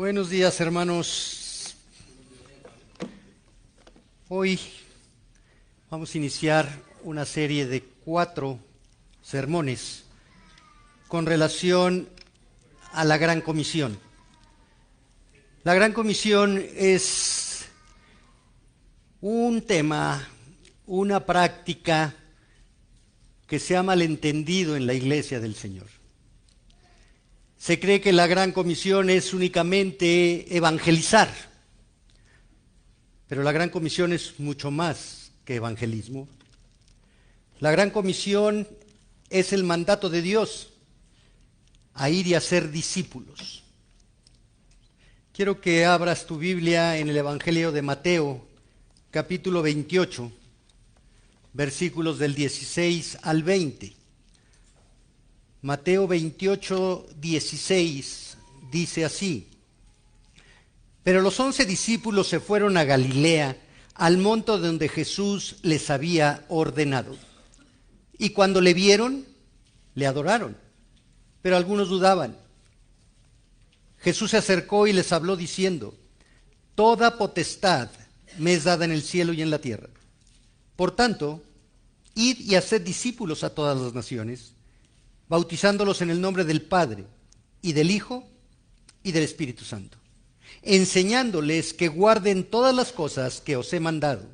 Buenos días, hermanos. Hoy vamos a iniciar una serie de 4 sermones con relación a la Gran Comisión. La Gran Comisión es un tema, una práctica que se ha malentendido en la Iglesia del Señor. Se cree que la Gran Comisión es únicamente evangelizar, pero la Gran Comisión es mucho más que evangelismo. La Gran Comisión es el mandato de Dios a ir y a ser discípulos. Quiero que abras tu Biblia en el Evangelio de Mateo, capítulo 28, versículos del 16 al 20. Mateo 28, 16 dice así: Pero los 11 discípulos se fueron a Galilea, al monte donde Jesús les había ordenado. Y cuando le vieron, le adoraron, pero algunos dudaban. Jesús se acercó y les habló diciendo: Toda potestad me es dada en el cielo y en la tierra. Por tanto, id y haced discípulos a todas las naciones, bautizándolos en el nombre del Padre, y del Hijo, y del Espíritu Santo, enseñándoles que guarden todas las cosas que os he mandado.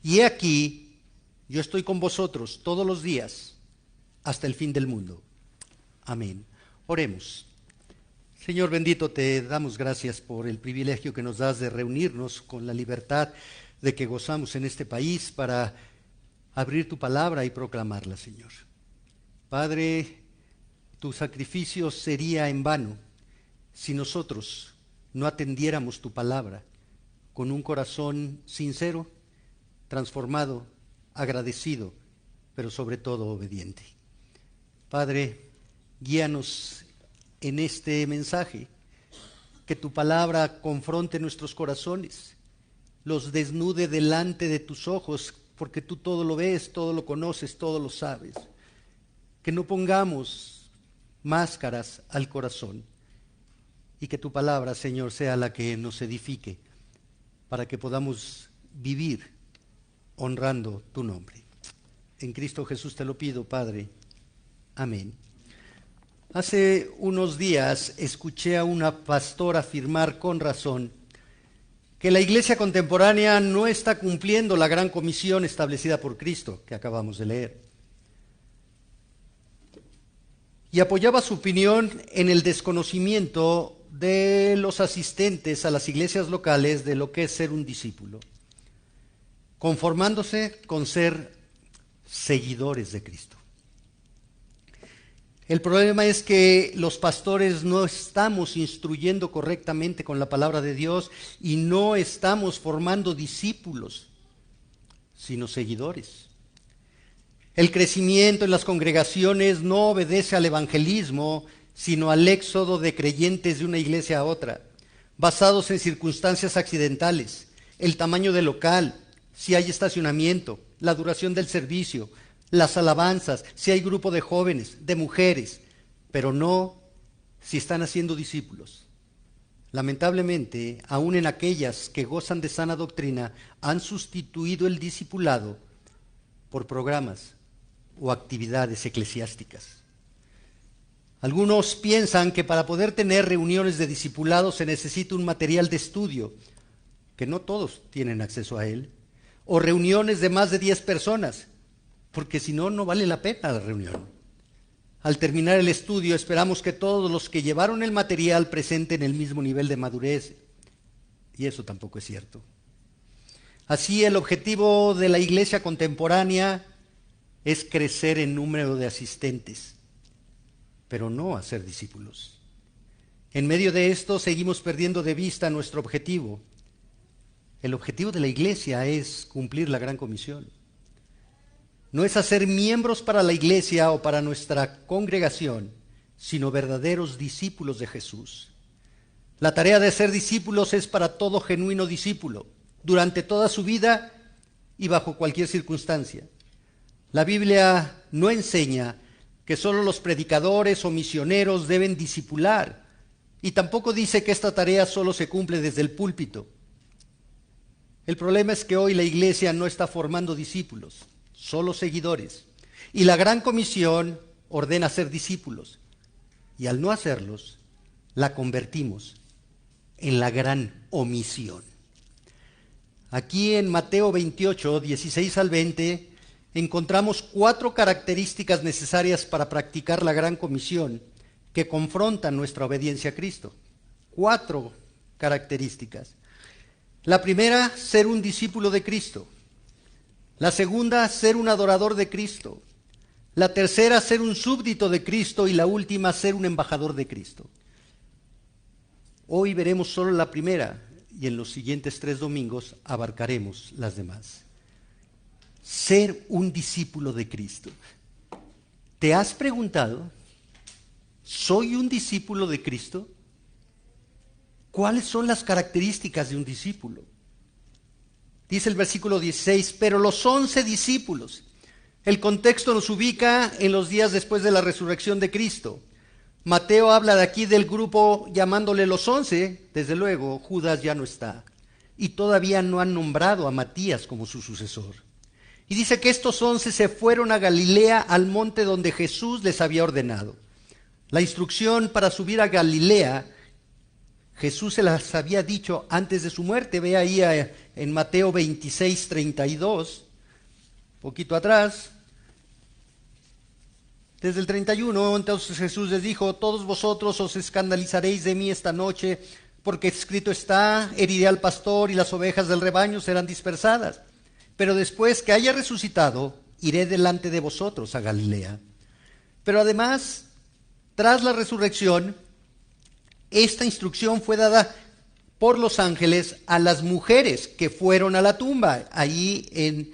Y he aquí, yo estoy con vosotros todos los días, hasta el fin del mundo. Amén. Oremos. Señor bendito, te damos gracias por el privilegio que nos das de reunirnos con la libertad de que gozamos en este país para abrir tu palabra y proclamarla, Señor. Padre, tu sacrificio sería en vano si nosotros no atendiéramos tu palabra con un corazón sincero, transformado, agradecido, pero sobre todo obediente. Padre, guíanos en este mensaje, que tu palabra confronte nuestros corazones, los desnude delante de tus ojos, porque tú todo lo ves, todo lo conoces, todo lo sabes. Que no pongamos máscaras al corazón y que tu palabra, Señor, sea la que nos edifique para que podamos vivir honrando tu nombre. En Cristo Jesús te lo pido, Padre. Amén. Hace unos días escuché a una pastora afirmar con razón que la iglesia contemporánea no está cumpliendo la gran comisión establecida por Cristo, que acabamos de leer. Y apoyaba su opinión en el desconocimiento de los asistentes a las iglesias locales de lo que es ser un discípulo, conformándose con ser seguidores de Cristo. El problema es que los pastores no estamos instruyendo correctamente con la palabra de Dios y no estamos formando discípulos, sino seguidores. El crecimiento en las congregaciones no obedece al evangelismo, sino al éxodo de creyentes de una iglesia a otra, basados en circunstancias accidentales, el tamaño del local, si hay estacionamiento, la duración del servicio, las alabanzas, si hay grupo de jóvenes, de mujeres, pero no si están haciendo discípulos. Lamentablemente, aún en aquellas que gozan de sana doctrina, han sustituido el discipulado por programas o actividades eclesiásticas. Algunos piensan que para poder tener reuniones de discipulados se necesita un material de estudio, que no todos tienen acceso a él, o reuniones de más de 10 personas, porque si no, no vale la pena la reunión. Al terminar el estudio, esperamos que todos los que llevaron el material presenten el mismo nivel de madurez, y eso tampoco es cierto. Así, el objetivo de la iglesia contemporánea es crecer en número de asistentes, pero no hacer discípulos. En medio de esto seguimos perdiendo de vista nuestro objetivo. El objetivo de la iglesia es cumplir la gran comisión. No es hacer miembros para la iglesia o para nuestra congregación, sino verdaderos discípulos de Jesús. La tarea de ser discípulos es para todo genuino discípulo, durante toda su vida y bajo cualquier circunstancia. La Biblia no enseña que solo los predicadores o misioneros deben discipular, Y tampoco dice que esta tarea solo se cumple desde el púlpito. El problema es que hoy la iglesia no está formando discípulos, solo seguidores. Y la Gran Comisión ordena ser discípulos. Y al no hacerlos, la convertimos en la gran omisión. Aquí en Mateo 28, 16 al 20, encontramos 4 características necesarias para practicar la Gran Comisión que confrontan nuestra obediencia a Cristo. 4 características. La primera, ser un discípulo de Cristo. La segunda, ser un adorador de Cristo. La tercera, ser un súbdito de Cristo. Y la última, ser un embajador de Cristo. Hoy veremos solo la primera y en los siguientes 3 domingos abarcaremos las demás. Ser un discípulo de Cristo. ¿Te has preguntado, soy un discípulo de Cristo? ¿Cuáles son las características de un discípulo? Dice el versículo 16, pero los 11 discípulos. El contexto nos ubica en los días después de la resurrección de Cristo. Mateo habla de aquí del grupo llamándole los 11, desde luego Judas ya no está. Y todavía no han nombrado a Matías como su sucesor. Y dice que estos 11 se fueron a Galilea, al monte donde Jesús les había ordenado. La instrucción para subir a Galilea, Jesús se las había dicho antes de su muerte. Ve ahí en Mateo 26, 32, poquito atrás. Desde el 31, entonces Jesús les dijo, todos vosotros os escandalizaréis de mí esta noche, porque escrito está, heriré al pastor y las ovejas del rebaño serán dispersadas. Pero después que haya resucitado, iré delante de vosotros a Galilea. Pero además, tras la resurrección, esta instrucción fue dada por los ángeles a las mujeres que fueron a la tumba, ahí en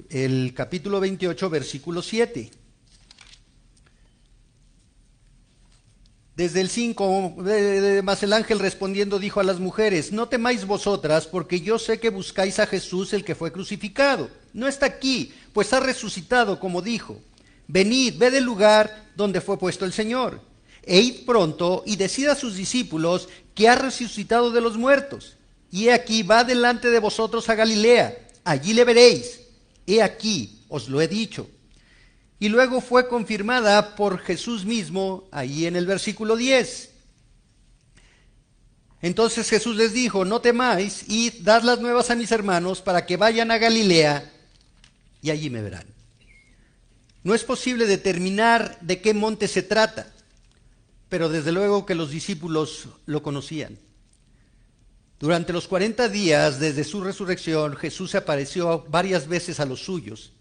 el capítulo 28, versículo 7. Desde el 5, más el ángel respondiendo dijo a las mujeres, no temáis vosotras, porque yo sé que buscáis a Jesús el que fue crucificado. No está aquí, pues ha resucitado, como dijo. Venid, ved el lugar donde fue puesto el Señor. E id pronto y decid a sus discípulos que ha resucitado de los muertos. Y he aquí, va delante de vosotros a Galilea, allí le veréis. He aquí, os lo he dicho. Y luego fue confirmada por Jesús mismo, ahí en el versículo 10. Entonces Jesús les dijo, no temáis, id, dad las nuevas a mis hermanos para que vayan a Galilea y allí me verán. No es posible determinar de qué monte se trata, pero desde luego que los discípulos lo conocían. Durante los 40 días desde su resurrección, Jesús se apareció varias veces a los suyos.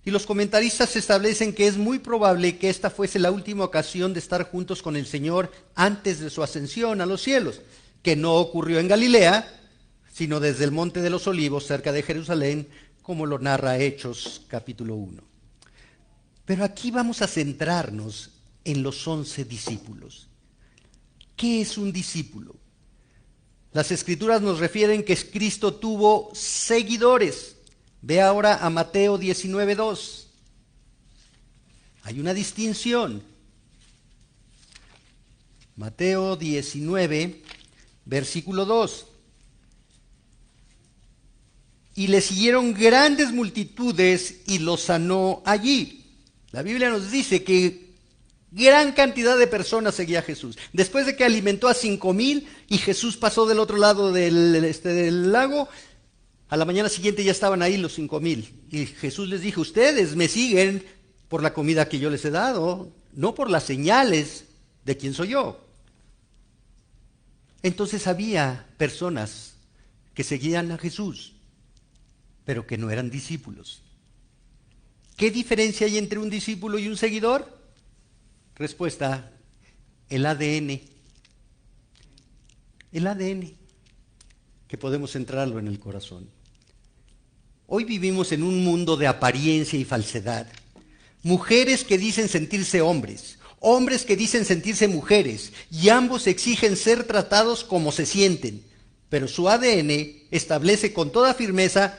Y los comentaristas establecen que es muy probable que esta fuese la última ocasión de estar juntos con el Señor antes de su ascensión a los cielos, que no ocurrió en Galilea, sino desde el Monte de los Olivos, cerca de Jerusalén, como lo narra Hechos capítulo 1. Pero aquí vamos a centrarnos en los 11 discípulos. ¿Qué es un discípulo? Las Escrituras nos refieren que Cristo tuvo seguidores. Ve ahora a Mateo 19:2. Hay una distinción. Mateo 19, versículo 2. Y le siguieron grandes multitudes y los sanó allí. La Biblia nos dice que gran cantidad de personas seguía a Jesús. Después de que alimentó a 5,000 y Jesús pasó del otro lado del lago, a la mañana siguiente ya estaban ahí los 5,000. Y Jesús les dijo, ustedes me siguen por la comida que yo les he dado, no por las señales de quién soy yo. Entonces había personas que seguían a Jesús, pero que no eran discípulos. ¿Qué diferencia hay entre un discípulo y un seguidor? Respuesta, el ADN. El ADN, que podemos centrarlo en el corazón. Hoy vivimos en un mundo de apariencia y falsedad. Mujeres que dicen sentirse hombres, hombres que dicen sentirse mujeres, y ambos exigen ser tratados como se sienten, pero su ADN establece con toda firmeza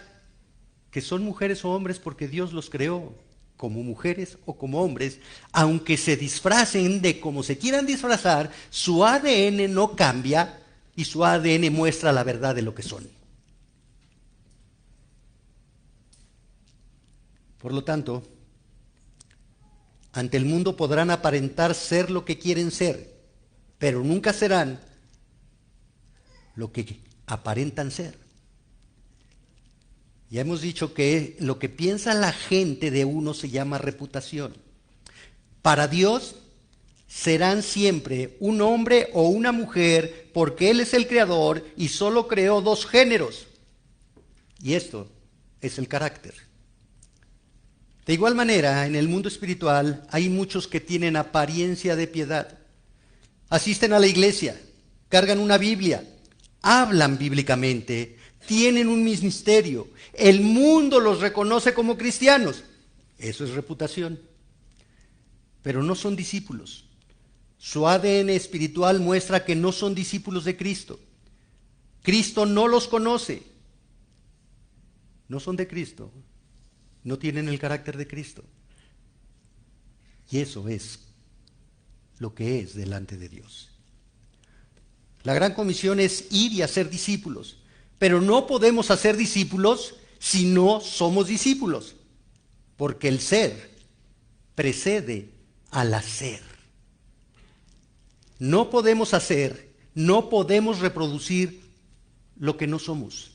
que son mujeres o hombres porque Dios los creó como mujeres o como hombres, aunque se disfracen de como se quieran disfrazar, su ADN no cambia y su ADN muestra la verdad de lo que son. Por lo tanto, ante el mundo podrán aparentar ser lo que quieren ser, pero nunca serán lo que aparentan ser. Ya hemos dicho que lo que piensa la gente de uno se llama reputación. Para Dios serán siempre un hombre o una mujer porque Él es el creador y solo creó dos géneros. Y esto es el carácter. De igual manera, en el mundo espiritual hay muchos que tienen apariencia de piedad. Asisten a la iglesia, cargan una Biblia, hablan bíblicamente, tienen un ministerio. El mundo los reconoce como cristianos. Eso es reputación. Pero no son discípulos. Su ADN espiritual muestra que no son discípulos de Cristo. Cristo no los conoce. No son de Cristo. No tienen el carácter de Cristo. Y eso es lo que es delante de Dios. La gran comisión es ir y hacer discípulos. Pero no podemos hacer discípulos si no somos discípulos. Porque el ser precede al hacer. No podemos hacer, no podemos reproducir lo que no somos.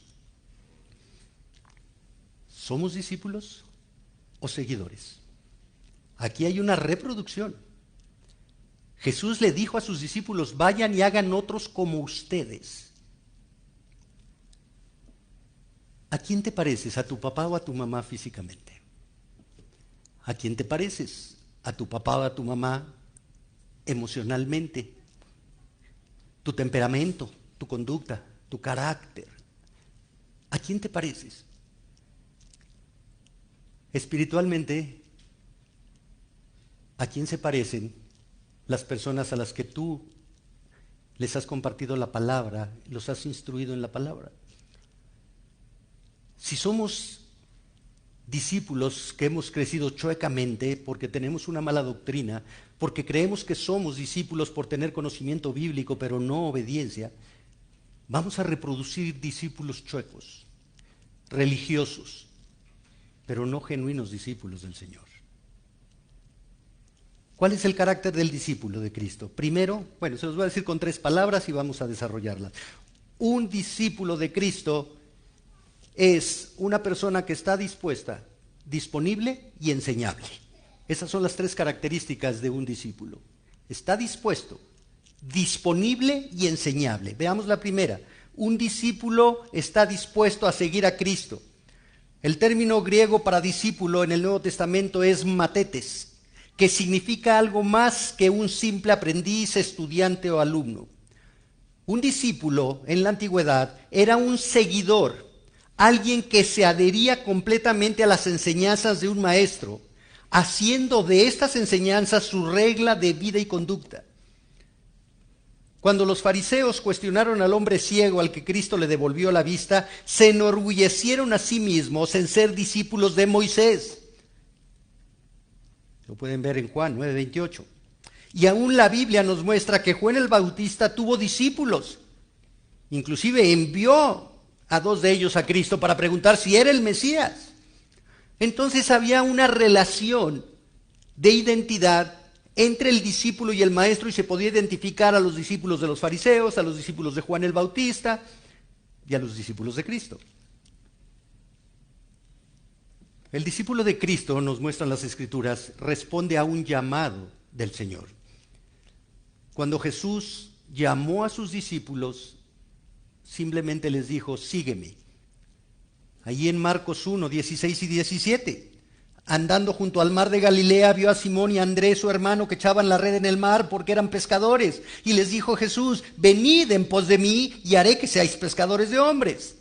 ¿Somos discípulos o seguidores? Aquí hay una reproducción. Jesús le dijo a sus discípulos, vayan y hagan otros como ustedes. ¿A quién te pareces? ¿A tu papá o a tu mamá físicamente? ¿A quién te pareces? ¿A tu papá o a tu mamá emocionalmente? Tu temperamento, tu conducta, tu carácter. ¿A quién te pareces? Espiritualmente, ¿a quién se parecen las personas a las que tú les has compartido la palabra, los has instruido en la palabra? Si somos discípulos que hemos crecido chuecamente porque tenemos una mala doctrina, porque creemos que somos discípulos por tener conocimiento bíblico pero no obediencia, vamos a reproducir discípulos chuecos, religiosos, pero no genuinos discípulos del Señor. ¿Cuál es el carácter del discípulo de Cristo? Primero, se los voy a decir con 3 palabras y vamos a desarrollarlas. Un discípulo de Cristo es una persona que está dispuesta, disponible y enseñable. Esas son las 3 características de un discípulo. Está dispuesto, disponible y enseñable. Veamos la primera. Un discípulo está dispuesto a seguir a Cristo. El término griego para discípulo en el Nuevo Testamento es matetes, que significa algo más que un simple aprendiz, estudiante o alumno. Un discípulo en la antigüedad era un seguidor, alguien que se adhería completamente a las enseñanzas de un maestro, haciendo de estas enseñanzas su regla de vida y conducta. Cuando los fariseos cuestionaron al hombre ciego al que Cristo le devolvió la vista, se enorgullecieron a sí mismos en ser discípulos de Moisés. Lo pueden ver en Juan 9:28. Y aún la Biblia nos muestra que Juan el Bautista tuvo discípulos. Inclusive envió a 2 de ellos a Cristo para preguntar si era el Mesías. Entonces había una relación de identidad entre el discípulo y el maestro y se podía identificar a los discípulos de los fariseos, a los discípulos de Juan el Bautista y a los discípulos de Cristo. El discípulo de Cristo, nos muestran las Escrituras, responde a un llamado del Señor. Cuando Jesús llamó a sus discípulos, simplemente les dijo, sígueme. Allí en Marcos 1, 16 y 17. Andando junto al mar de Galilea, vio a Simón y a Andrés, su hermano, que echaban la red en el mar porque eran pescadores. Y les dijo Jesús, venid en pos de mí y haré que seáis pescadores de hombres.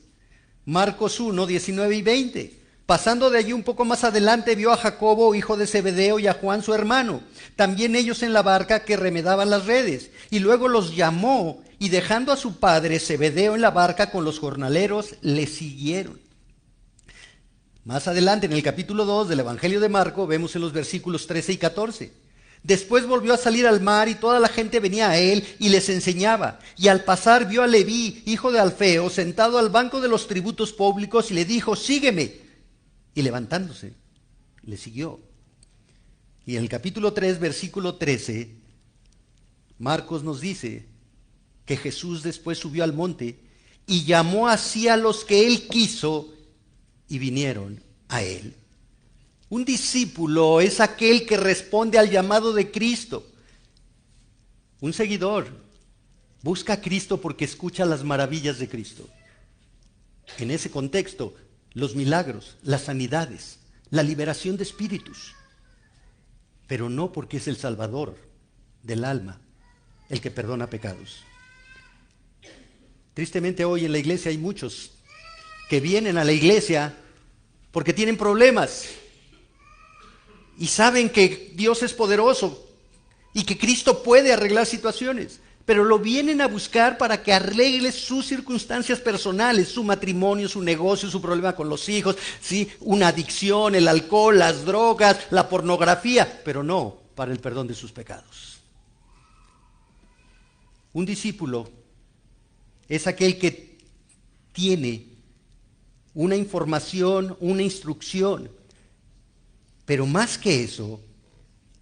Marcos 1, 19 y 20. Pasando de allí un poco más adelante, vio a Jacobo, hijo de Zebedeo, y a Juan, su hermano, también ellos en la barca que remedaban las redes. Y luego los llamó, y dejando a su padre Zebedeo en la barca con los jornaleros, le siguieron. Más adelante, en el capítulo 2 del Evangelio de Marco, vemos en los versículos 13 y 14. Después volvió a salir al mar y toda la gente venía a él y les enseñaba. Y al pasar vio a Leví, hijo de Alfeo, sentado al banco de los tributos públicos y le dijo, sígueme. Y levantándose, le siguió. Y en el capítulo 3, versículo 13, Marcos nos dice que Jesús después subió al monte y llamó así a los que él quiso y vinieron a él. Un discípulo es aquel que responde al llamado de Cristo. Un seguidor busca a Cristo porque escucha las maravillas de Cristo. En ese contexto, los milagros, las sanidades, la liberación de espíritus. Pero no porque es el Salvador del alma, el que perdona pecados. Tristemente hoy en la iglesia hay muchos que vienen a la iglesia porque tienen problemas y saben que Dios es poderoso y que Cristo puede arreglar situaciones, pero lo vienen a buscar para que arregle sus circunstancias personales, su matrimonio, su negocio, su problema con los hijos, ¿sí? Una adicción, el alcohol, las drogas, la pornografía, pero no para el perdón de sus pecados. Un discípulo es aquel que tiene una información, una instrucción, pero más que eso,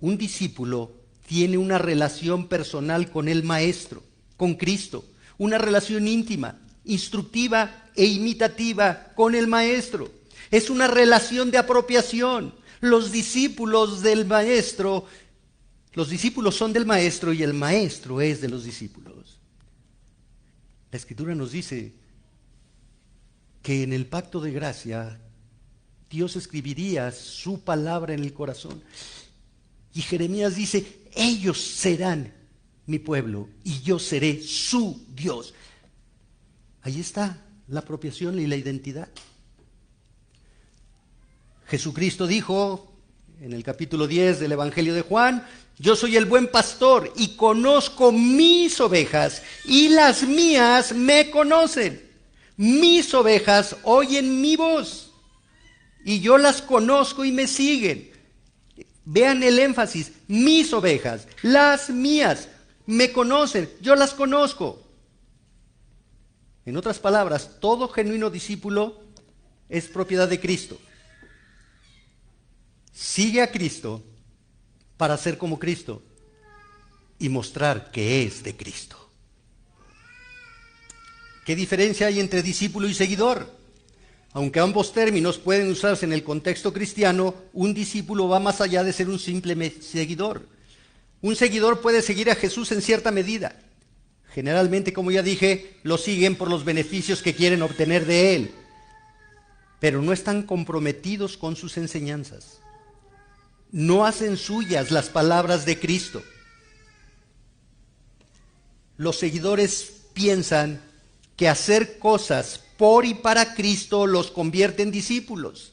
un discípulo tiene una relación personal con el Maestro, con Cristo, una relación íntima, instructiva e imitativa con el Maestro. Es una relación de apropiación. Los discípulos del Maestro, los discípulos son del Maestro y el Maestro es de los discípulos. La Escritura nos dice que en el pacto de gracia Dios escribiría su palabra en el corazón. Y Jeremías dice, ellos serán mi pueblo y yo seré su Dios. Ahí está la apropiación y la identidad. Jesucristo dijo en el capítulo 10 del Evangelio de Juan, yo soy el buen pastor y conozco mis ovejas y las mías me conocen. Mis ovejas oyen mi voz y yo las conozco y me siguen. Vean el énfasis, mis ovejas, las mías, me conocen, yo las conozco. En otras palabras, todo genuino discípulo es propiedad de Cristo. Sigue a Cristo para ser como Cristo y mostrar que es de Cristo. ¿Qué diferencia hay entre discípulo y seguidor? Aunque ambos términos pueden usarse en el contexto cristiano, un discípulo va más allá de ser un simple seguidor. Un seguidor puede seguir a Jesús en cierta medida. Generalmente, como ya dije, lo siguen por los beneficios que quieren obtener de Él, pero no están comprometidos con sus enseñanzas. No hacen suyas las palabras de Cristo. Los seguidores piensan que hacer cosas por y para Cristo los convierte en discípulos.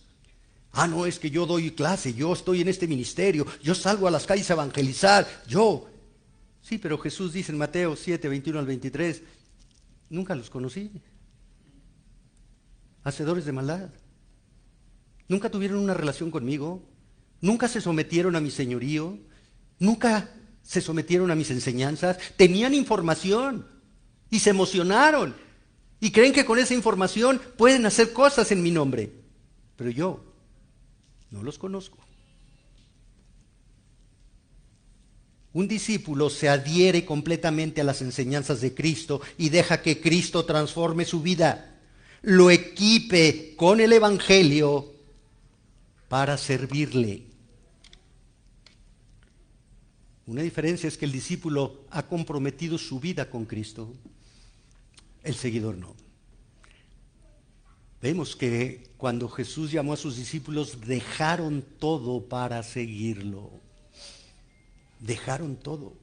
Ah, no, es que yo doy clase, yo estoy en este ministerio, yo salgo a las calles a evangelizar, yo. Sí, pero Jesús dice en Mateo 7, 21 al 23, nunca los conocí. Hacedores de maldad. Nunca tuvieron una relación conmigo, nunca se sometieron a mi señorío, nunca se sometieron a mis enseñanzas, tenían información y se emocionaron. Y creen que con esa información pueden hacer cosas en mi nombre. Pero yo no los conozco. Un discípulo se adhiere completamente a las enseñanzas de Cristo y deja que Cristo transforme su vida. Lo equipe con el Evangelio para servirle. Una diferencia es que el discípulo ha comprometido su vida con Cristo. El seguidor no. Vemos que cuando Jesús llamó a sus discípulos, dejaron todo para seguirlo. Dejaron todo.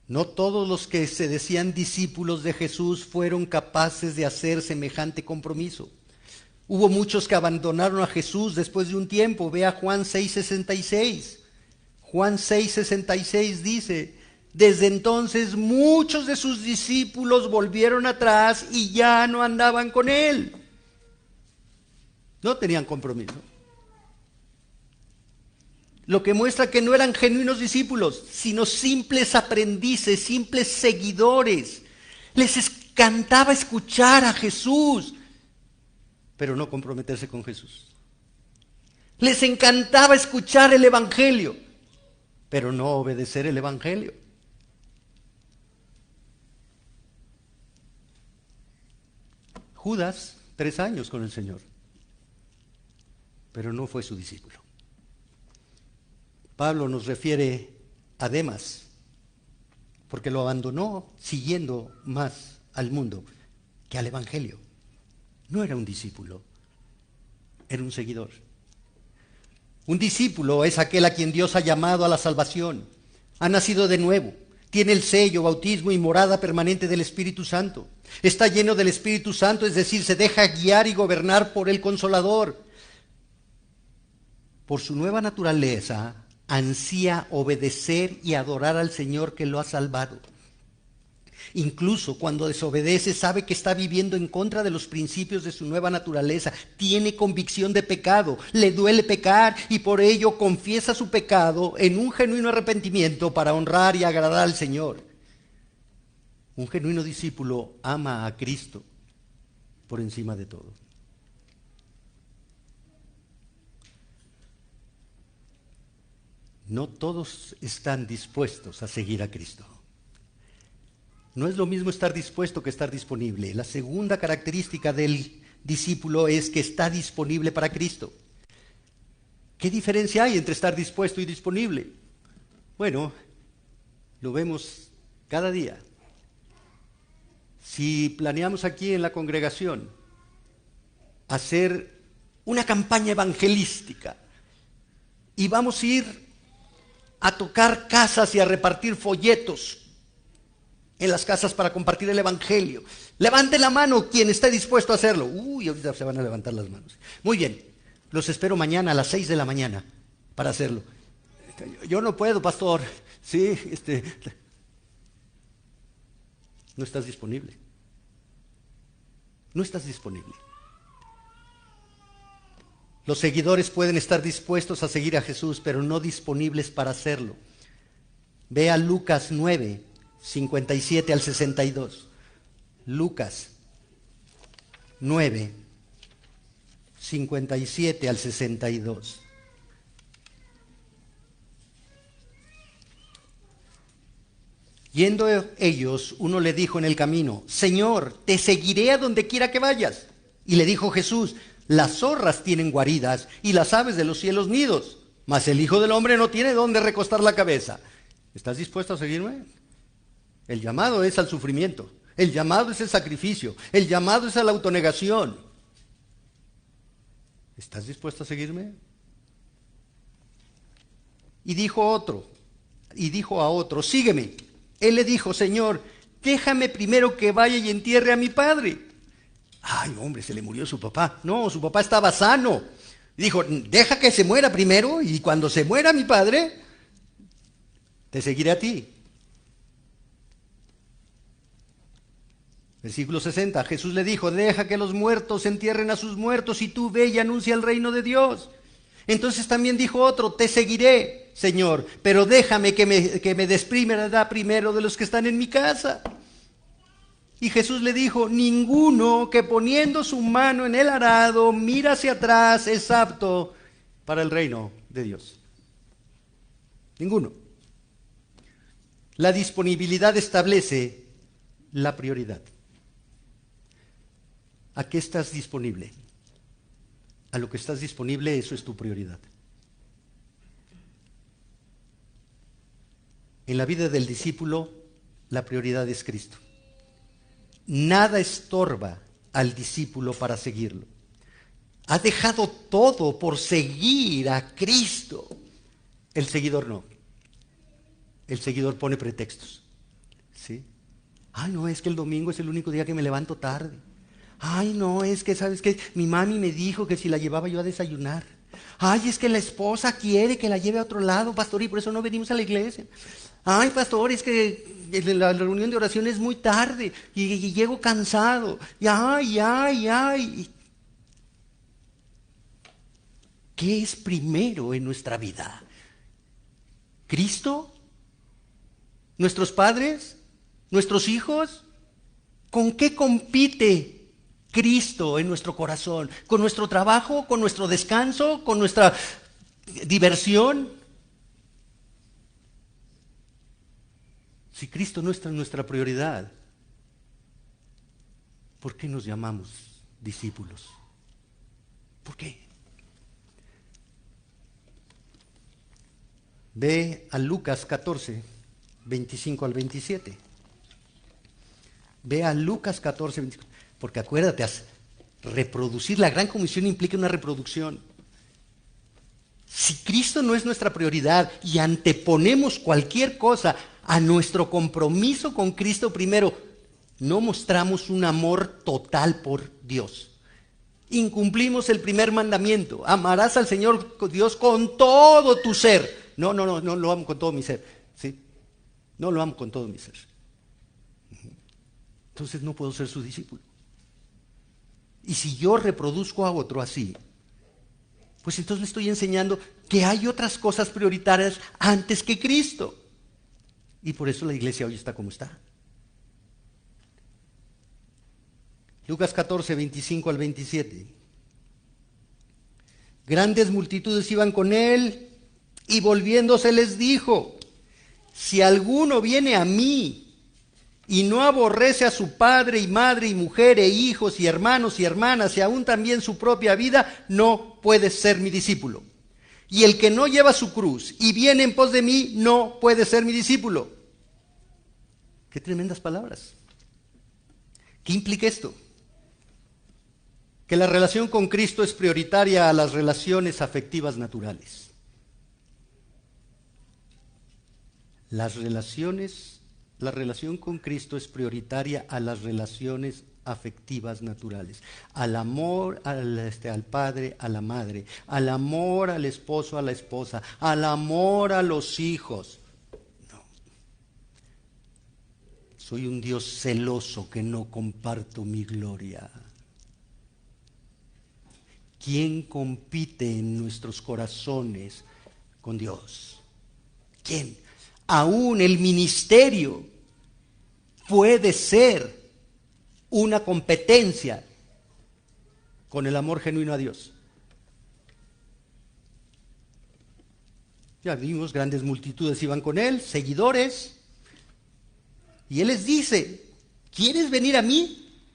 No todos los que se decían discípulos de Jesús fueron capaces de hacer semejante compromiso. Hubo muchos que abandonaron a Jesús después de un tiempo. Vea Juan 6:66. Juan 6:66 dice, desde entonces muchos de sus discípulos volvieron atrás y ya no andaban con él. No tenían compromiso. Lo que muestra que no eran genuinos discípulos, sino simples aprendices, simples seguidores. Les encantaba escuchar a Jesús, pero no comprometerse con Jesús. Les encantaba escuchar el Evangelio, pero no obedecer el Evangelio. Judas, 3 años con el Señor, pero no fue su discípulo. Pablo nos refiere a Demas, porque lo abandonó siguiendo más al mundo que al Evangelio. No era un discípulo, era un seguidor. Un discípulo es aquel a quien Dios ha llamado a la salvación, ha nacido de nuevo, tiene el sello, bautismo y morada permanente del Espíritu Santo. Está lleno del Espíritu Santo, es decir, se deja guiar y gobernar por el Consolador. Por su nueva naturaleza, ansía obedecer y adorar al Señor que lo ha salvado. Incluso cuando desobedece, sabe que está viviendo en contra de los principios de su nueva naturaleza. Tiene convicción de pecado, le duele pecar y por ello confiesa su pecado en un genuino arrepentimiento para honrar y agradar al Señor. Un genuino discípulo ama a Cristo por encima de todo. No todos están dispuestos a seguir a Cristo. No es lo mismo estar dispuesto que estar disponible. La segunda característica del discípulo es que está disponible para Cristo. ¿Qué diferencia hay entre estar dispuesto y disponible? Bueno, lo vemos cada día. Si planeamos aquí en la congregación hacer una campaña evangelística y vamos a ir a tocar casas y a repartir folletos en las casas para compartir el Evangelio. Levante la mano quien esté dispuesto a hacerlo. Ahorita se van a levantar las manos. Muy bien, los espero mañana a las 6 de la mañana para hacerlo. Yo no puedo, pastor. Sí, no estás disponible. No estás disponible. Los seguidores pueden estar dispuestos a seguir a Jesús, pero no disponibles para hacerlo. Vea Lucas 9, 57 al 62. Lucas 9, 57 al 62. Yendo ellos, uno le dijo en el camino: Señor, te seguiré a donde quiera que vayas. Y le dijo Jesús: las zorras tienen guaridas y las aves de los cielos nidos, mas el Hijo del Hombre no tiene dónde recostar la cabeza. ¿Estás dispuesto a seguirme? El llamado es al sufrimiento, el llamado es el sacrificio, el llamado es a la autonegación. ¿Estás dispuesto a seguirme? Y dijo a otro: sígueme. Él le dijo: Señor, déjame primero que vaya y entierre a mi padre. Ay, hombre, se le murió su papá. No, su papá estaba sano. Dijo: deja que se muera primero y cuando se muera mi padre, te seguiré a ti. Versículo 60, Jesús le dijo: deja que los muertos entierren a sus muertos y tú ve y anuncia el reino de Dios. Entonces también dijo otro: te seguiré, Señor, pero déjame que me des primero de los que están en mi casa. Y Jesús le dijo: ninguno que poniendo su mano en el arado mira hacia atrás es apto para el reino de Dios. Ninguno. La disponibilidad establece la prioridad. ¿A qué estás disponible? A lo que estás disponible, eso es tu prioridad. En la vida del discípulo, la prioridad es Cristo. Nada estorba al discípulo para seguirlo. Ha dejado todo por seguir a Cristo. El seguidor no. El seguidor pone pretextos. ¿Sí? Ay, no, es que el domingo es el único día que me levanto tarde. Ay, no, es que, ¿sabes qué? Mi mami me dijo que si la llevaba yo a desayunar. Ay, es que la esposa quiere que la lleve a otro lado, pastor, y por eso no venimos a la iglesia. Ay, pastor, es que la reunión de oración es muy tarde y llego cansado. Y ay. ¿Qué es primero en nuestra vida? ¿Cristo? ¿Nuestros padres? ¿Nuestros hijos? ¿Con qué compite Cristo en nuestro corazón? ¿Con nuestro trabajo? ¿Con nuestro descanso? ¿Con nuestra diversión? Si Cristo no está en nuestra prioridad, ¿por qué nos llamamos discípulos? ¿Por qué? Ve a Lucas 14, 25 al 27. Ve a Lucas 14, 25. Porque acuérdate, reproducir, la gran comisión implica una reproducción. Si Cristo no es nuestra prioridad y anteponemos cualquier cosa a nuestro compromiso con Cristo primero, no mostramos un amor total por Dios. Incumplimos el primer mandamiento: amarás al Señor Dios con todo tu ser. No lo amo con todo mi ser. ¿Sí? No lo amo con todo mi ser. Entonces no puedo ser su discípulo. Y si yo reproduzco a otro así, pues entonces le estoy enseñando que hay otras cosas prioritarias antes que Cristo. Y por eso la iglesia hoy está como está. Lucas 14, 25 al 27. Grandes multitudes iban con él y volviéndose les dijo: si alguno viene a mí y no aborrece a su padre y madre y mujer e hijos y hermanos y hermanas y aún también su propia vida, no puede ser mi discípulo. Y el que no lleva su cruz y viene en pos de mí, no puede ser mi discípulo. Qué tremendas palabras. ¿Qué implica esto? Que la relación con Cristo es prioritaria a las relaciones afectivas naturales. La relación con Cristo es prioritaria a las relaciones afectivas naturales, al amor al padre, a la madre, al amor al esposo, a la esposa, al amor a los hijos. No. Soy un Dios celoso que no comparto mi gloria. ¿Quién compite en nuestros corazones con Dios? ¿Quién? Aún el ministerio puede ser una competencia con el amor genuino a Dios. Ya vimos, grandes multitudes iban con él, seguidores, y él les dice: ¿quieres venir a mí?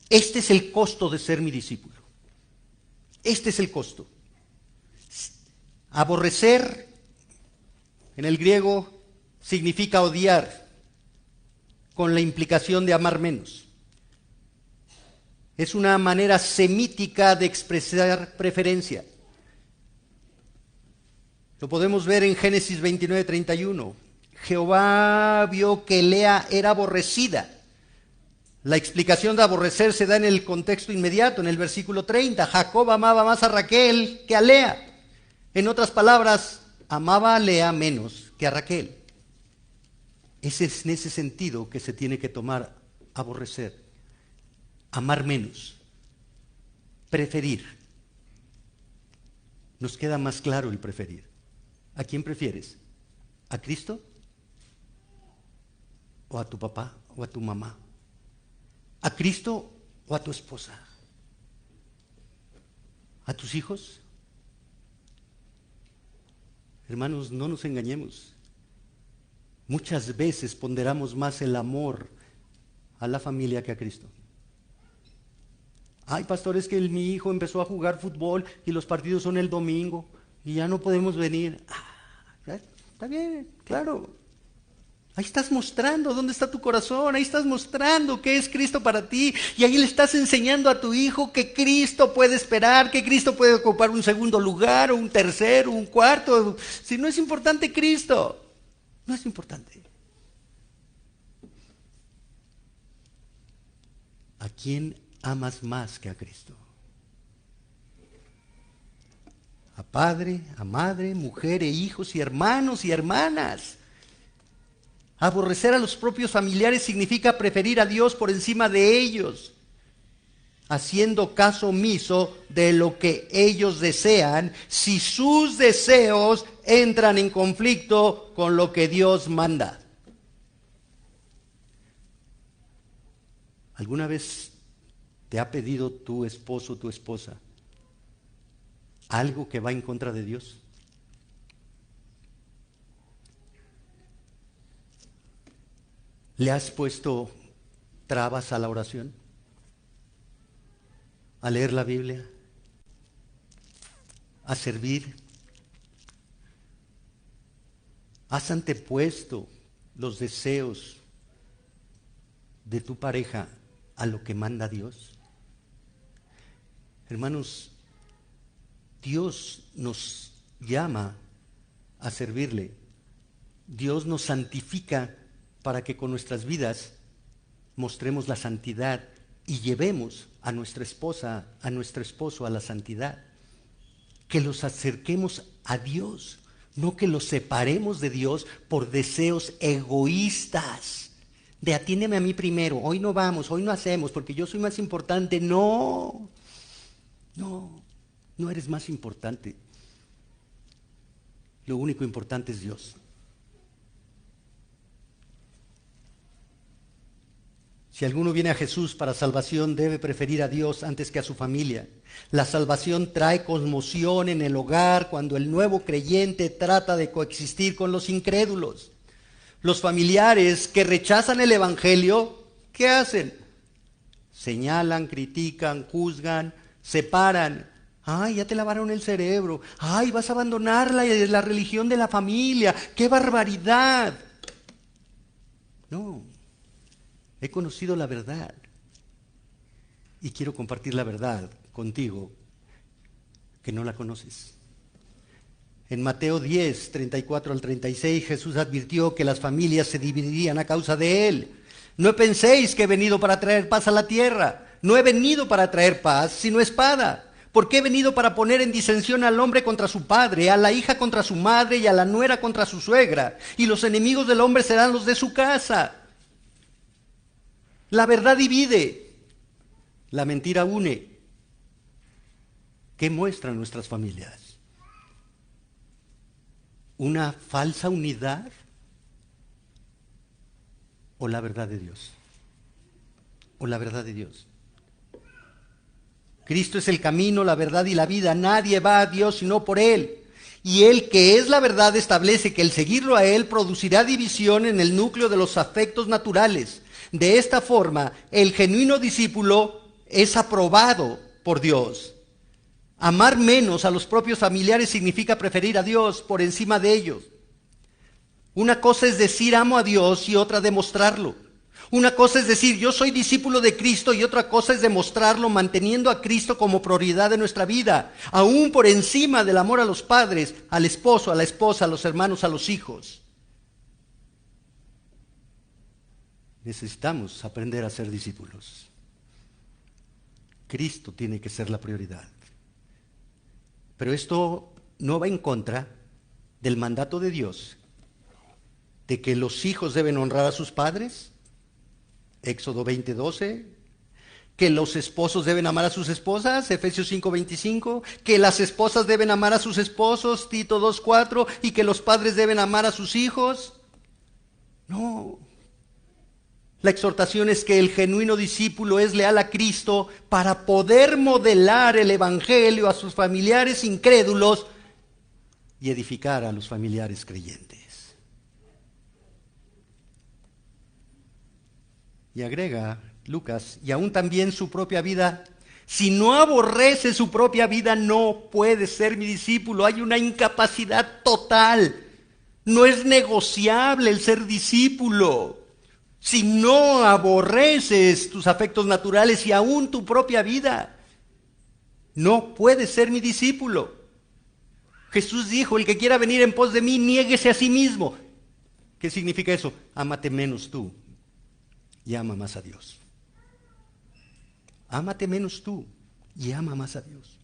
Este es el costo de ser mi discípulo. Este es el costo. Aborrecer, en el griego, significa odiar, con la implicación de amar menos. Es una manera semítica de expresar preferencia. Lo podemos ver en Génesis 29, 31. Jehová vio que Lea era aborrecida. La explicación de aborrecer se da en el contexto inmediato, en el versículo 30. Jacob amaba más a Raquel que a Lea. En otras palabras, amaba a Lea menos que a Raquel. Es en ese sentido que se tiene que tomar aborrecer, amar menos, preferir. Nos queda más claro el preferir. ¿A quién prefieres? ¿A Cristo? ¿O a tu papá o a tu mamá? ¿A Cristo o a tu esposa? ¿A tus hijos? Hermanos, no nos engañemos. Muchas veces ponderamos más el amor a la familia que a Cristo. Ay, pastor, es que mi hijo empezó a jugar fútbol y los partidos son el domingo y ya no podemos venir. Está bien, claro. Ahí estás mostrando dónde está tu corazón, ahí estás mostrando qué es Cristo para ti, y ahí le estás enseñando a tu hijo que Cristo puede esperar, que Cristo puede ocupar un segundo lugar, o un tercero, un cuarto. Si no es importante Cristo, no es importante. ¿A quién amas más que a Cristo? A padre, a madre, mujer e hijos y hermanos y hermanas. Aborrecer a los propios familiares significa preferir a Dios por encima de ellos. haciendo caso omiso de lo que ellos desean, si sus deseos entran en conflicto con lo que Dios manda. ¿Alguna vez te ha pedido tu esposo o tu esposa algo que va en contra de Dios? ¿Le has puesto trabas a la oración? ¿A leer la Biblia? ¿A servir? ¿Has antepuesto los deseos de tu pareja a lo que manda Dios? Hermanos, Dios nos llama a servirle. Dios nos santifica para que con nuestras vidas mostremos la santidad y llevemos a nuestra esposa, a nuestro esposo a la santidad. Que los acerquemos a Dios, no que los separemos de Dios por deseos egoístas. De atiéndeme a mí primero, hoy no vamos, hoy no hacemos porque yo soy más importante. No eres más importante. Lo único importante es Dios. Si alguno viene a Jesús para salvación, debe preferir a Dios antes que a su familia. La salvación trae conmoción en el hogar cuando el nuevo creyente trata de coexistir con los incrédulos. Los familiares que rechazan el Evangelio, ¿qué hacen? Señalan, critican, juzgan, separan. Ay, ya te lavaron el cerebro. Ay, vas a abandonar la religión de la familia. ¡Qué barbaridad! No. He conocido la verdad y quiero compartir la verdad contigo que no la conoces. En Mateo 10, 34 al 36, Jesús advirtió que las familias se dividirían a causa de él. No penséis que he venido para traer paz a la tierra. No he venido para traer paz, sino espada. Porque he venido para poner en disensión al hombre contra su padre, a la hija contra su madre y a la nuera contra su suegra. Y los enemigos del hombre serán los de su casa. La verdad divide, la mentira une. ¿Qué muestran nuestras familias? ¿Una falsa unidad o la verdad de Dios? ¿O la verdad de Dios? Cristo es el camino, la verdad y la vida. Nadie va a Dios sino por Él. Y Él, que es la verdad, establece que el seguirlo a Él producirá división en el núcleo de los afectos naturales. De esta forma, el genuino discípulo es aprobado por Dios. Amar menos a los propios familiares significa preferir a Dios por encima de ellos. Una cosa es decir amo a Dios y otra demostrarlo. Una cosa es decir yo soy discípulo de Cristo y otra cosa es demostrarlo manteniendo a Cristo como prioridad de nuestra vida, aún por encima del amor a los padres, al esposo, a la esposa, a los hermanos, a los hijos. Necesitamos aprender a ser discípulos. Cristo tiene que ser la prioridad. Pero esto no va en contra del mandato de Dios de que los hijos deben honrar a sus padres, Éxodo 20:12, que los esposos deben amar a sus esposas, Efesios 5:25, que las esposas deben amar a sus esposos, Tito 2:4, y que los padres deben amar a sus hijos. No. La exhortación es que el genuino discípulo es leal a Cristo para poder modelar el Evangelio a sus familiares incrédulos y edificar a los familiares creyentes. Y agrega Lucas, y aún también su propia vida. Si no aborrece su propia vida, no puede ser mi discípulo. Hay una incapacidad total. No es negociable el ser discípulo. Si no aborreces tus afectos naturales y aún tu propia vida, no puedes ser mi discípulo. Jesús dijo, el que quiera venir en pos de mí, niéguese a sí mismo. ¿Qué significa eso? Ámate menos tú y ama más a Dios. Ámate menos tú y ama más a Dios.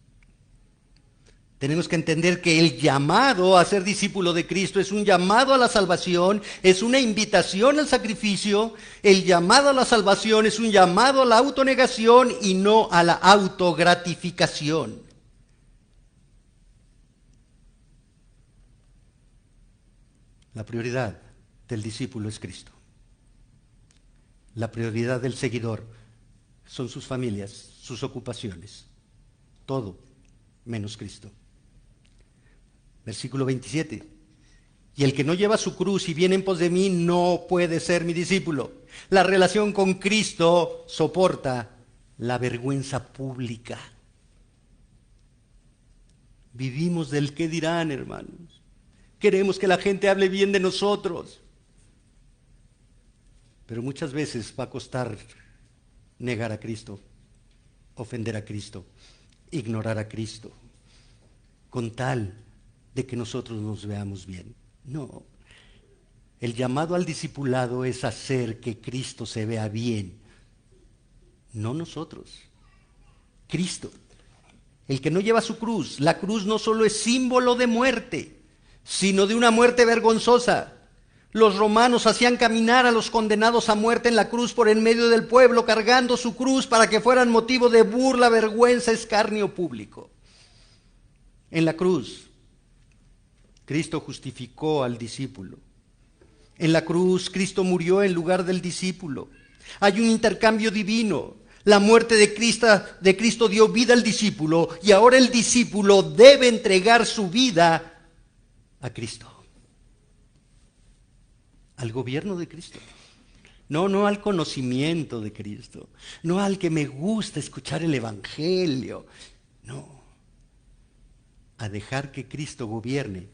Tenemos que entender que el llamado a ser discípulo de Cristo es un llamado a la salvación, es una invitación al sacrificio. El llamado a la salvación es un llamado a la autonegación y no a la autogratificación. La prioridad del discípulo es Cristo. La prioridad del seguidor son sus familias, sus ocupaciones, todo menos Cristo. Versículo 27. Y el que no lleva su cruz y viene en pos de mí no puede ser mi discípulo. La relación con Cristo soporta la vergüenza pública. Vivimos del qué dirán, hermanos. Queremos que la gente hable bien de nosotros. Pero muchas veces va a costar negar a Cristo, ofender a Cristo, ignorar a Cristo, con tal de que nosotros nos veamos bien. No. El llamado al discipulado es hacer que Cristo se vea bien, no nosotros. Cristo. El que no lleva su cruz, la cruz no solo es símbolo de muerte, sino de una muerte vergonzosa. Los romanos hacían caminar a los condenados a muerte en la cruz por en medio del pueblo, cargando su cruz para que fueran motivo de burla, vergüenza, escarnio público. En la cruz, Cristo justificó al discípulo. En la cruz, Cristo murió en lugar del discípulo. Hay un intercambio divino. La muerte de Cristo dio vida al discípulo y ahora el discípulo debe entregar su vida a Cristo. Al gobierno de Cristo. No al conocimiento de Cristo. No al que me gusta escuchar el Evangelio. No. A dejar que Cristo gobierne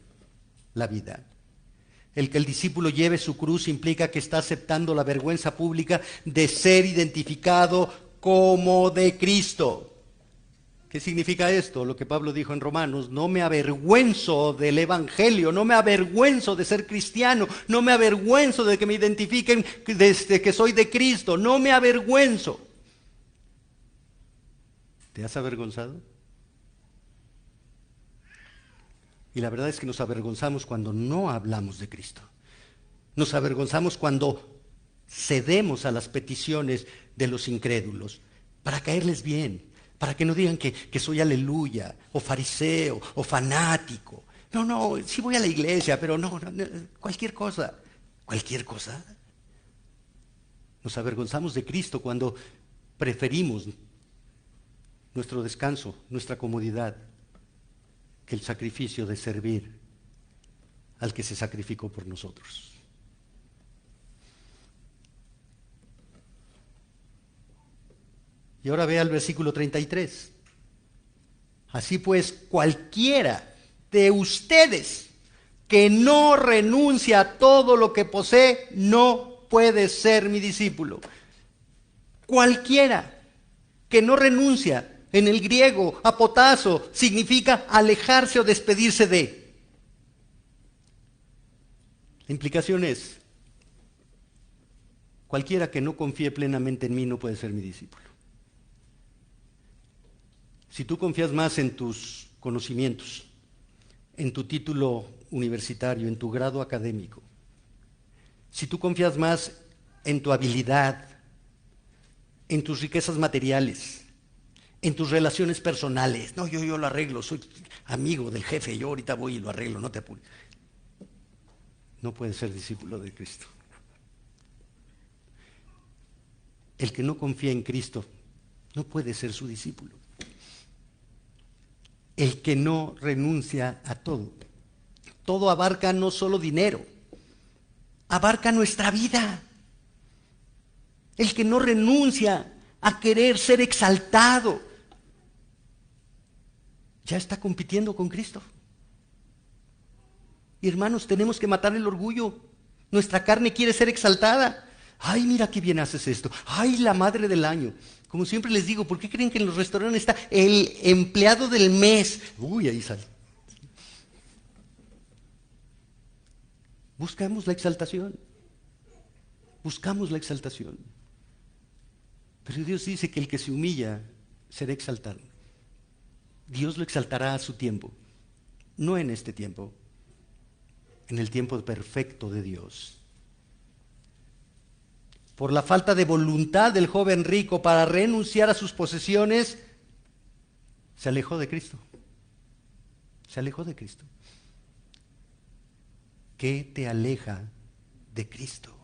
la vida. El que el discípulo lleve su cruz implica que está aceptando la vergüenza pública de ser identificado como de Cristo. ¿Qué significa esto? Lo que Pablo dijo en Romanos: no me avergüenzo del Evangelio, no me avergüenzo de ser cristiano, no me avergüenzo de que me identifiquen desde que soy de Cristo, no me avergüenzo. ¿Te has avergonzado? Y la verdad es que nos avergonzamos cuando no hablamos de Cristo. Nos avergonzamos cuando cedemos a las peticiones de los incrédulos para caerles bien, para que no digan que soy aleluya, o fariseo, o fanático. No, sí voy a la iglesia, pero no, cualquier cosa. ¿Cualquier cosa? Nos avergonzamos de Cristo cuando preferimos nuestro descanso, nuestra comodidad, que el sacrificio de servir al que se sacrificó por nosotros. Y ahora vea el versículo 33. Así pues, cualquiera de ustedes que no renuncia a todo lo que posee, no puede ser mi discípulo. Cualquiera que no renuncia. En el griego, apotazo, significa alejarse o despedirse de. La implicación es: cualquiera que no confíe plenamente en mí no puede ser mi discípulo. Si tú confías más en tus conocimientos, en tu título universitario, en tu grado académico, si tú confías más en tu habilidad, en tus riquezas materiales, en tus relaciones personales, no, yo lo arreglo, soy amigo del jefe, yo ahorita voy y lo arreglo, no te apures. No puedes ser discípulo de Cristo. El que no confía en Cristo no puede ser su discípulo. El que no renuncia a todo. Todo abarca no solo dinero, abarca nuestra vida. El que no renuncia a querer ser exaltado, ya está compitiendo con Cristo. Y hermanos, tenemos que matar el orgullo. Nuestra carne quiere ser exaltada. Ay, mira qué bien haces esto. Ay, la madre del año. Como siempre les digo, ¿por qué creen que en los restaurantes está el empleado del mes? Uy, ahí sale. Buscamos la exaltación. Buscamos la exaltación. Pero Dios dice que el que se humilla será exaltado. Dios lo exaltará a su tiempo. no en este tiempo, en el tiempo perfecto de Dios. Por la falta de voluntad del joven rico para renunciar a sus posesiones, se alejó de Cristo. Se alejó de Cristo. ¿Qué te aleja de Cristo?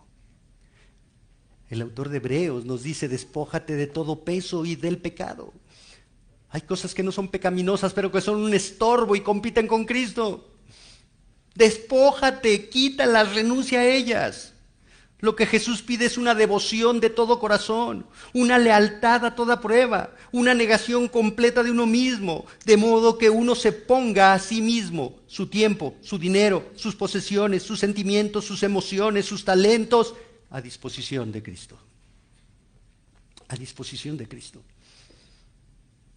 El autor de Hebreos nos dice: despójate de todo peso y del pecado. Hay cosas que no son pecaminosas, pero que son un estorbo y compiten con Cristo. Despójate, quítalas, renuncia a ellas. Lo que Jesús pide es una devoción de todo corazón, una lealtad a toda prueba, una negación completa de uno mismo, de modo que uno se ponga a sí mismo, su tiempo, su dinero, sus posesiones, sus sentimientos, sus emociones, sus talentos, a disposición de Cristo. A disposición de Cristo.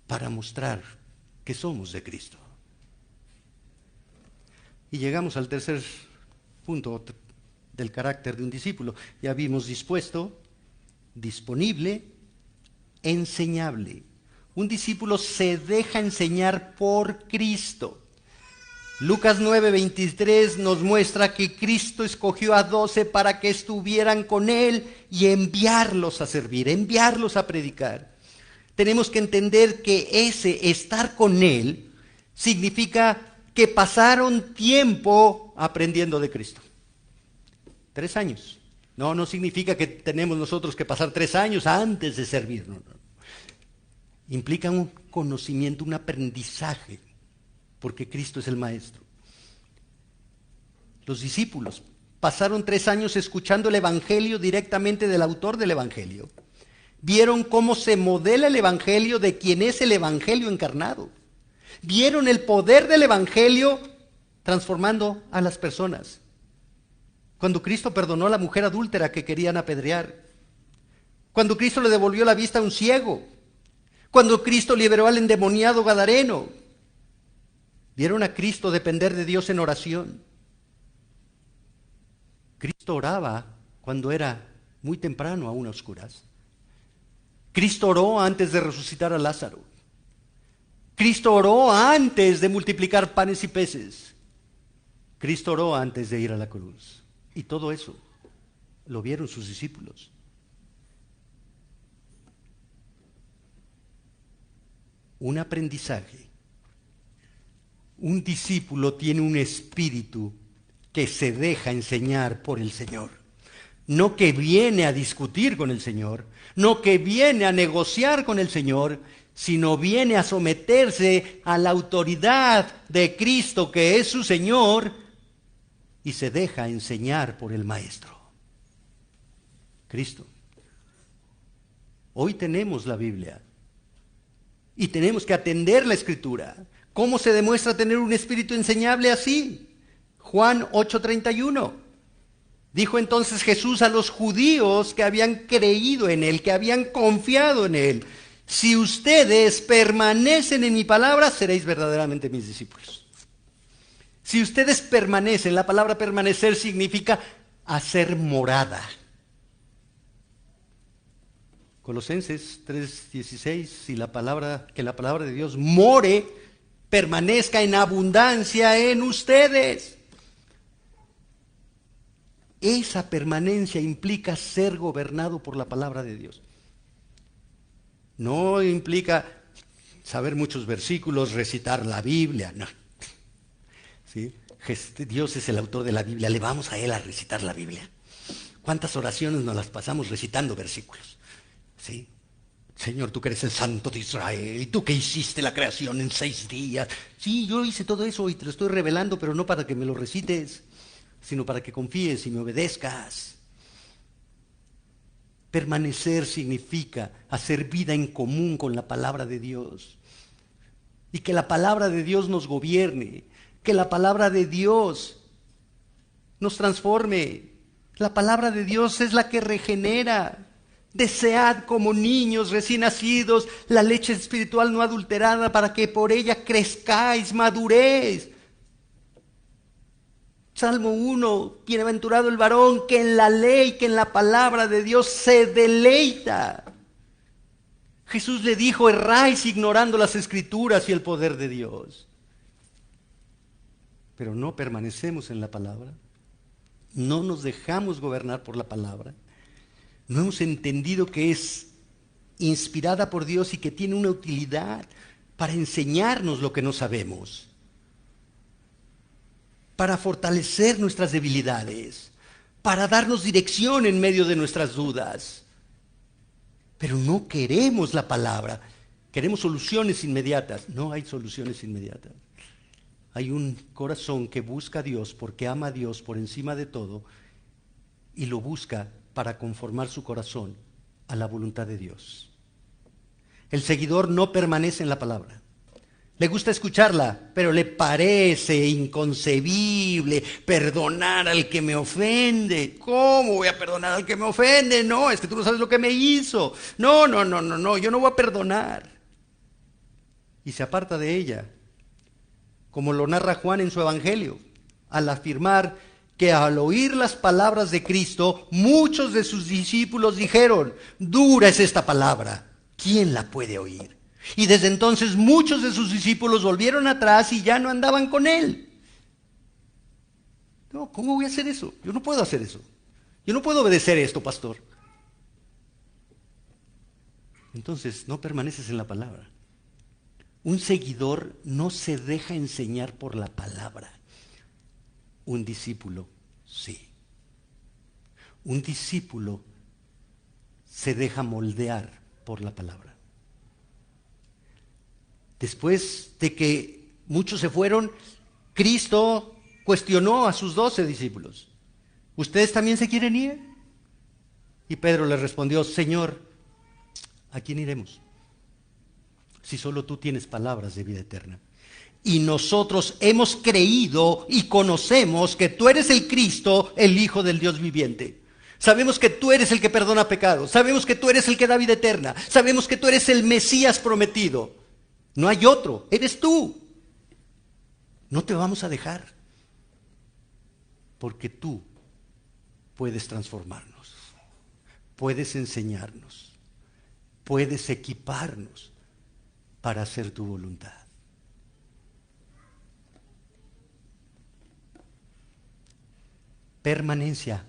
Para mostrar que somos de Cristo. Y llegamos al tercer punto del carácter de un discípulo. Ya vimos dispuesto, disponible, enseñable. Un discípulo se deja enseñar por Cristo. Lucas 9:23 nos muestra que Cristo escogió a 12 para que estuvieran con Él y enviarlos a servir, enviarlos a predicar. Tenemos que entender que ese estar con Él significa que pasaron tiempo aprendiendo de Cristo. 3 años. No significa que tenemos nosotros que pasar 3 años antes de servir. No. Implica un conocimiento, un aprendizaje, porque Cristo es el Maestro. Los discípulos pasaron 3 años escuchando el Evangelio directamente del autor del Evangelio. Vieron cómo se modela el Evangelio de quien es el Evangelio encarnado. Vieron el poder del Evangelio transformando a las personas. Cuando Cristo perdonó a la mujer adúltera que querían apedrear. Cuando Cristo le devolvió la vista a un ciego. Cuando Cristo liberó al endemoniado gadareno. Vieron a Cristo depender de Dios en oración. Cristo oraba cuando era muy temprano, aún a oscuras. Cristo oró antes de resucitar a Lázaro. Cristo oró antes de multiplicar panes y peces. Cristo oró antes de ir a la cruz. Y todo eso lo vieron sus discípulos. Un aprendizaje. Un discípulo tiene un espíritu que se deja enseñar por el Señor. No que viene a discutir con el Señor, no que viene a negociar con el Señor, sino viene a someterse a la autoridad de Cristo, que es su Señor, y se deja enseñar por el Maestro, Cristo. Hoy tenemos la Biblia y tenemos que atender la Escritura. ¿Cómo se demuestra tener un espíritu enseñable así? Juan 8:31. Dijo entonces Jesús a los judíos que habían creído en Él, que habían confiado en Él: si ustedes permanecen en mi palabra, seréis verdaderamente mis discípulos. Si ustedes permanecen, la palabra permanecer significa hacer morada. Colosenses 3:16, que la palabra de Dios more, permanezca en abundancia en ustedes. Esa permanencia implica ser gobernado por la palabra de Dios. No implica saber muchos versículos, recitar la Biblia, no. ¿Sí? Dios es el autor de la Biblia, le vamos a Él a recitar la Biblia. ¿Cuántas oraciones nos las pasamos recitando versículos? ¿Sí? Señor, tú que eres el Santo de Israel, y tú que hiciste la creación en 6 días. Sí, yo hice todo eso y te lo estoy revelando, pero no para que me lo recites, sino para que confíes y me obedezcas. Permanecer significa hacer vida en común con la palabra de Dios. Y que la palabra de Dios nos gobierne, que la palabra de Dios nos transforme. La palabra de Dios es la que regenera. Desead como niños recién nacidos la leche espiritual no adulterada, para que por ella crezcáis, maduréis. Salmo 1, bienaventurado el varón que en la ley, que en la palabra de Dios se deleita. Jesús le dijo: erráis ignorando las Escrituras y el poder de Dios. pero no permanecemos en la palabra, no nos dejamos gobernar por la palabra, no hemos entendido que es inspirada por Dios y que tiene una utilidad para enseñarnos lo que no sabemos, para fortalecer nuestras debilidades, para darnos dirección en medio de nuestras dudas. Pero no queremos la palabra, queremos soluciones inmediatas. No hay soluciones inmediatas. Hay un corazón que busca a Dios porque ama a Dios por encima de todo y lo busca para conformar su corazón a la voluntad de Dios. El seguidor no permanece en la palabra. Le gusta escucharla, pero le parece inconcebible perdonar al que me ofende. ¿Cómo voy a perdonar al que me ofende? No, es que tú no sabes lo que me hizo. No, yo no voy a perdonar. Y se aparta de ella, como lo narra Juan en su Evangelio, al afirmar que al oír las palabras de Cristo, muchos de sus discípulos dijeron: dura es esta palabra, ¿quién la puede oír? Y desde entonces muchos de sus discípulos volvieron atrás y ya no andaban con él. No, ¿cómo voy a hacer eso? Yo no puedo hacer eso. Yo no puedo obedecer esto, pastor. Entonces, no permaneces en la palabra. Un seguidor no se deja enseñar por la palabra. Un discípulo, sí. Un discípulo se deja moldear por la palabra. Después de que muchos se fueron, Cristo cuestionó a sus 12 discípulos: ¿ustedes también se quieren ir? Y Pedro le respondió: Señor, ¿a quién iremos? Si solo tú tienes palabras de vida eterna. Y nosotros hemos creído y conocemos que tú eres el Cristo, el Hijo del Dios viviente. Sabemos que tú eres el que perdona pecados. Sabemos que tú eres el que da vida eterna. Sabemos que tú eres el Mesías prometido. No hay otro, eres tú. No te vamos a dejar, porque tú puedes transformarnos, puedes enseñarnos, puedes equiparnos para hacer tu voluntad. Permanencia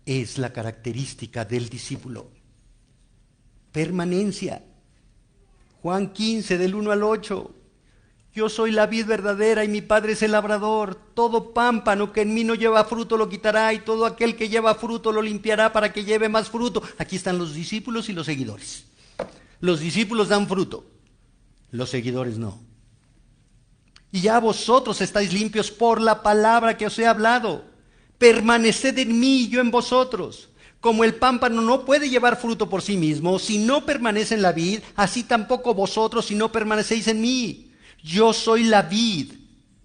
es la característica del discípulo. Permanencia. Juan 15, del 1 al 8. Yo soy la vid verdadera y mi Padre es el labrador. Todo pámpano que en mí no lleva fruto lo quitará, y todo aquel que lleva fruto lo limpiará para que lleve más fruto. Aquí están los discípulos y los seguidores. Los discípulos dan fruto, los seguidores no. Y ya vosotros estáis limpios por la palabra que os he hablado. Permaneced en mí y yo en vosotros. Como el pámpano no puede llevar fruto por sí mismo si no permanece en la vid, así tampoco vosotros si no permanecéis en mí. Yo soy la vid,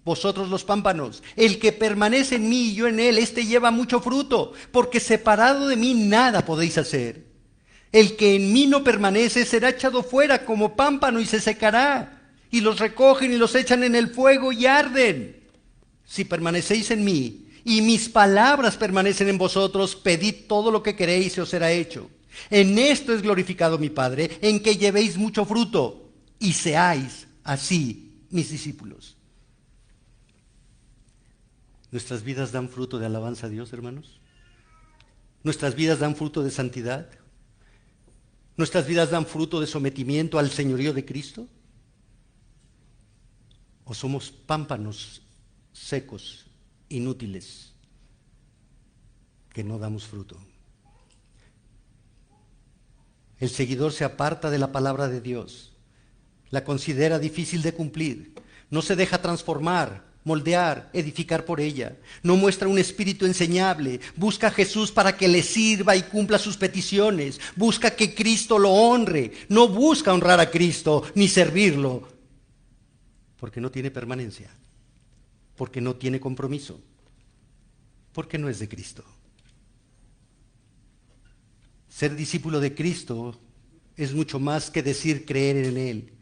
vosotros los pámpanos. El que permanece en mí y yo en él, éste lleva mucho fruto, porque separado de mí nada podéis hacer. El que en mí no permanece será echado fuera como pámpano y se secará, y los recogen y los echan en el fuego y arden. Si permanecéis en mí y mis palabras permanecen en vosotros, pedid todo lo que queréis y os será hecho. En esto es glorificado mi Padre, en que llevéis mucho fruto y seáis así mis discípulos. ¿Nuestras vidas dan fruto de alabanza a Dios, hermanos? ¿Nuestras vidas dan fruto de santidad? ¿Nuestras vidas dan fruto de sometimiento al señorío de Cristo? ¿O somos pámpanos secos, inútiles, que no damos fruto? El seguidor se aparta de la palabra de Dios, la considera difícil de cumplir, no se deja transformar, moldear, edificar por ella, no muestra un espíritu enseñable, busca a Jesús para que le sirva y cumpla sus peticiones, busca que Cristo lo honre, no busca honrar a Cristo ni servirlo, porque no tiene permanencia, porque no tiene compromiso, porque no es de Cristo. Ser discípulo de Cristo es mucho más que decir creer en Él,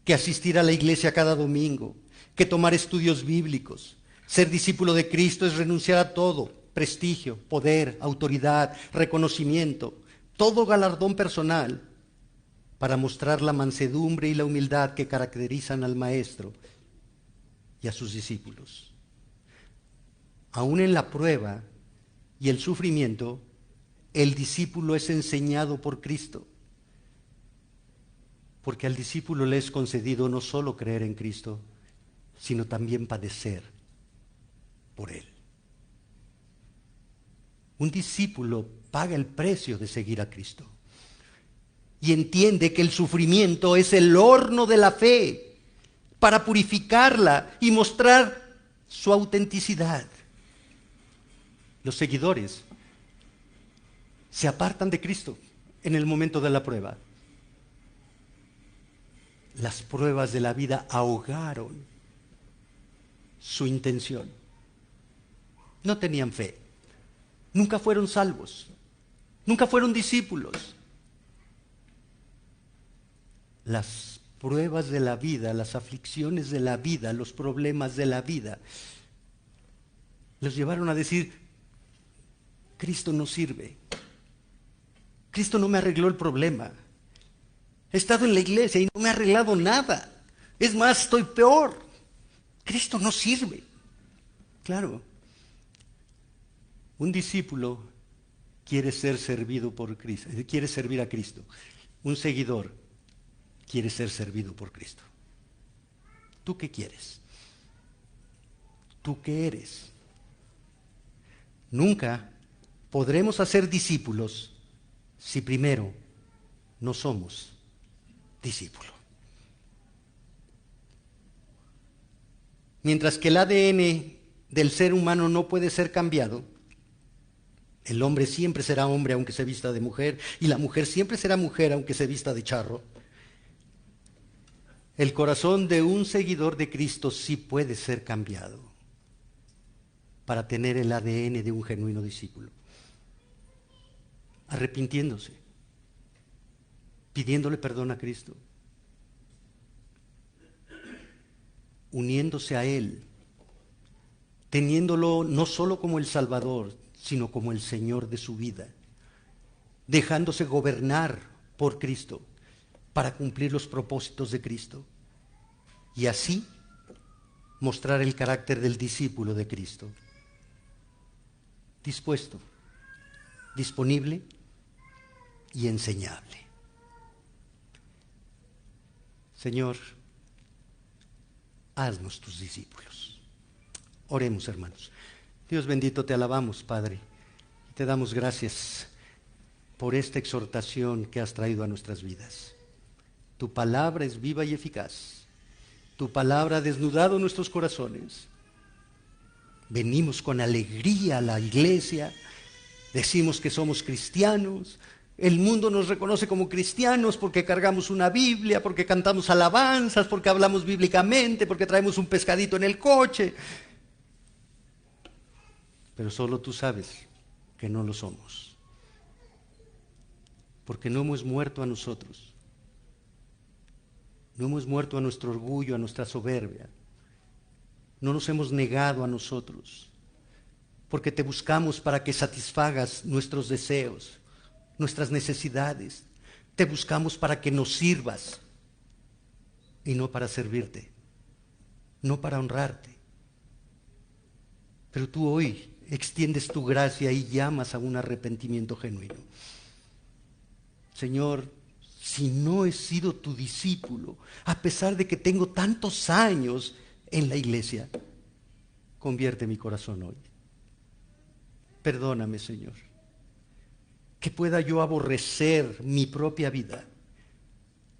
que asistir a la iglesia cada domingo, que tomar estudios bíblicos. Ser discípulo de Cristo es renunciar a todo: prestigio, poder, autoridad, reconocimiento, todo galardón personal, para mostrar la mansedumbre y la humildad que caracterizan al Maestro y a sus discípulos. Aún en la prueba y el sufrimiento, el discípulo es enseñado por Cristo. Porque al discípulo le es concedido no solo creer en Cristo, sino también padecer por Él. Un discípulo paga el precio de seguir a Cristo y entiende que el sufrimiento es el horno de la fe para purificarla y mostrar su autenticidad. Los seguidores se apartan de Cristo en el momento de la prueba. Las pruebas de la vida ahogaron su intención. No tenían fe. Nunca fueron salvos. Nunca fueron discípulos. Las pruebas de la vida, las aflicciones de la vida, los problemas de la vida, los llevaron a decir, Cristo no sirve. Cristo no me arregló el problema. He estado en la iglesia y no me ha arreglado nada. Es más, estoy peor. Cristo no sirve. Claro. Un discípulo quiere ser servido por Cristo, quiere servir a Cristo. Un seguidor quiere ser servido por Cristo. ¿Tú qué quieres? ¿Tú qué eres? Nunca podremos hacer discípulos si primero no somos discípulo. Mientras que el ADN del ser humano no puede ser cambiado, el hombre siempre será hombre aunque se vista de mujer, y la mujer siempre será mujer aunque se vista de charro. El corazón de un seguidor de Cristo sí puede ser cambiado para tener el ADN de un genuino discípulo. Arrepintiéndose, pidiéndole perdón a Cristo, uniéndose a Él, teniéndolo no solo como el Salvador, sino como el Señor de su vida, dejándose gobernar por Cristo para cumplir los propósitos de Cristo y así mostrar el carácter del discípulo de Cristo, dispuesto, disponible y enseñable. Señor, haznos tus discípulos. Oremos, hermanos. Dios bendito, te alabamos, Padre. Te damos gracias por esta exhortación que has traído a nuestras vidas. Tu palabra es viva y eficaz. Tu palabra ha desnudado nuestros corazones. Venimos con alegría a la iglesia. Decimos que somos cristianos. El mundo nos reconoce como cristianos porque cargamos una Biblia, porque cantamos alabanzas, porque hablamos bíblicamente, porque traemos un pescadito en el coche. Pero solo tú sabes que no lo somos. Porque no hemos muerto a nosotros. No hemos muerto a nuestro orgullo, a nuestra soberbia. No nos hemos negado a nosotros. Porque te buscamos para que satisfagas nuestros deseos, nuestras necesidades. Te buscamos para que nos sirvas y no para servirte, no para honrarte. Pero tú hoy extiendes tu gracia y llamas a un arrepentimiento genuino. Señor, si no he sido tu discípulo, a pesar de que tengo tantos años en la iglesia, convierte mi corazón hoy. Perdóname, Señor. Que pueda yo aborrecer mi propia vida,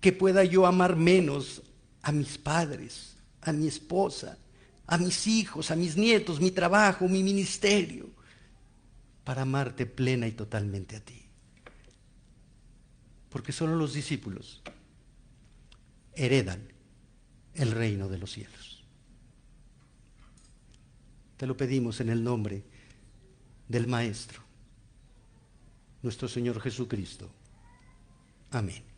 que pueda yo amar menos a mis padres, a mi esposa, a mis hijos, a mis nietos, mi trabajo, mi ministerio, para amarte plena y totalmente a ti. Porque solo los discípulos heredan el reino de los cielos. Te lo pedimos en el nombre del Maestro, nuestro Señor Jesucristo. Amén.